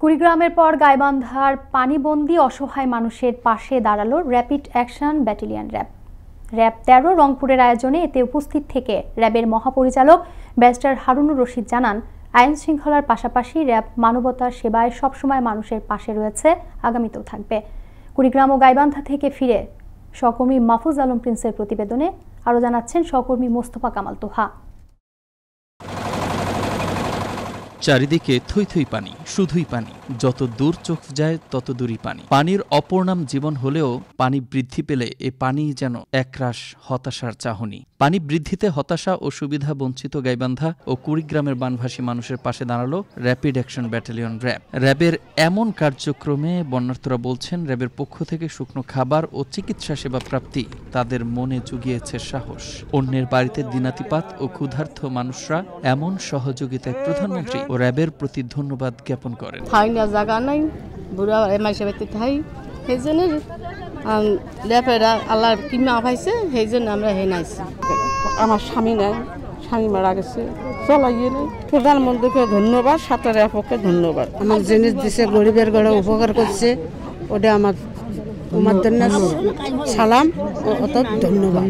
কুড়িগ্রামের পর গাইবান্ধার পানিবন্দী অসহায় মানুষের পাশে দাঁড়ালো র্যাপিড অ্যাকশন ব্যাটালিয়ন র্যাব ১৩ রংপুরের আয়োজনে এতে উপস্থিত থেকে র্যাবের মহাপরিচালক ব্যারিস্টার হারুনুর রশিদ জানান, আইন শৃঙ্খলার পাশাপাশি র্যাব মানবতার সেবায় সবসময় মানুষের পাশে রয়েছে, আগামীতেও থাকবে। কুড়িগ্রাম ও গাইবান্ধা থেকে ফিরে সহকর্মী মাহফুজ আলম প্রিন্সের প্রতিবেদনে আরও জানাচ্ছেন সহকর্মী মোস্তফা কামাল তোহা। চারিদিকে থই থই পানি, শুধুই পানি। যত দূর চোখ যায় তত দূরই পানি। পানির অপর নাম জীবন হলেও পানি বৃদ্ধি পেলে এ পানি যেন একরাশ হতাশার চাহনি। পানি বৃদ্ধিতে হতাশা ও সুবিধা বঞ্চিত গাইবান্ধা ও কুড়িগ্রামের বানভাসী মানুষের পাশে দাঁড়ালো র্যাপিড অ্যাকশন ব্যাটালিয়ন র্যাবের এমন কার্যক্রমে বন্যার্তরা বলছেন, র্যাবের পক্ষ থেকে শুকনো খাবার ও চিকিৎসা সেবা প্রাপ্তি তাদের মনে জুগিয়েছে সাহস। অন্যের বাড়িতে দিনাতিপাত ও ক্ষুধার্ত মানুষরা এমন সহযোগিতায় প্রধানমন্ত্রী ও র্যাবের প্রতি ধন্যবাদ জ্ঞাপন করেন। জায়গা নাই, বুড়া মাইসে বাড়িতে থাই, সেই জন্য ল্যাপেরা আল্লাহ কিমা পাইছে, সেই জন্য আমরা হে নাইছি। আমার স্বামী নাই, স্বামী মারা গেছে, চলাইয়ে নেই। প্রধানমন্ত্রীকে ধন্যবাদ, সাথে র্যাবকে ধন্যবাদ। আমার জিনিস দিছে, গরিবের ঘরে উপকার করছে, ওটা আমার সালাম ও ধন্যবাদ।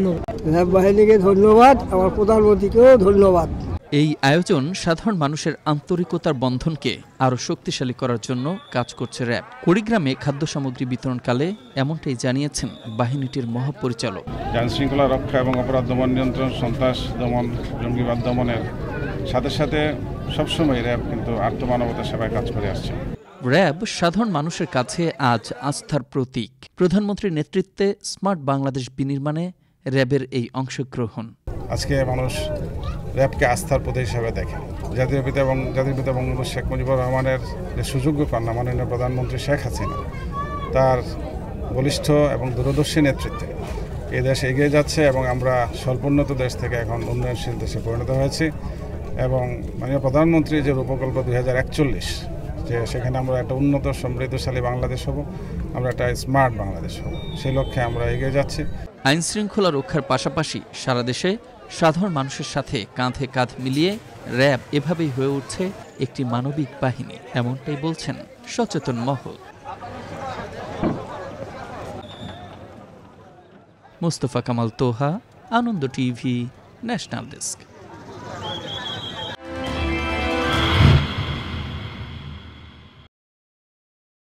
র্যাব বাহিনীকে ধন্যবাদ, আমার প্রধানমন্ত্রীকেও ধন্যবাদ। এই আয়োজন সাধারণ মানুষের আন্তরিকতার বন্ধনকে আরও শক্তিশালী করার জন্য কাজ করছে র্যাব। কুড়িগ্রামে খাদ্য সামগ্রী বিতরণকালে এমনটাই জানিয়েছেন বাহিনীটির মহাপরিচালক। আইন শৃঙ্খলা রক্ষা এবং অপরাধ দমন নিয়ন্ত্রণ, সন্ত্রাস দমন, জঙ্গিবাদ দমনের সাথে সাথে সবসময় র্যাব কিন্তু আত্মমানবতার সেবায় কাজ করে আসছে। র্যাব সাধারণ মানুষের কাছে আজ আস্থার প্রতীক। প্রধানমন্ত্রীর নেতৃত্বে স্মার্ট বাংলাদেশ বিনির্মাণে র্যাবের এই অংশগ্রহণ। আজকে মানুষ র্যাবকে আস্থার প্রতীক হিসাবে দেখে। জাতির পিতা বঙ্গবন্ধু শেখ মুজিবুর রহমানের যে সুযোগ্য কন্যা মাননীয় প্রধানমন্ত্রী শেখ হাসিনা, তার বলিষ্ঠ এবং দূরদর্শী নেতৃত্বে এই দেশ এগিয়ে যাচ্ছে এবং আমরা স্বল্পোন্নত দেশ থেকে এখন উন্নয়নশীল দেশে পরিণত হয়েছি। এবং মাননীয় প্রধানমন্ত্রী যে রূপকল্প 2041, যে সেখানে আমরা একটা উন্নত সমৃদ্ধশালী বাংলাদেশ হব, আমরা একটা স্মার্ট বাংলাদেশ হব, সেই লক্ষ্যে আমরা এগিয়ে যাচ্ছি। আইন শৃঙ্খলা রক্ষার পাশাপাশি সারা দেশে সাধারণ মানুষের সাথে কাঁধে কাঁধ মিলিয়ে র্যাব এভাবেই হয়ে উঠছে একটি মানবিক বাহিনী, এমনটাই বলছেন সচেতন মহল। মোস্তফা কামাল তোহা, আনন্দ টিভি, ন্যাশনাল ডেস্ক।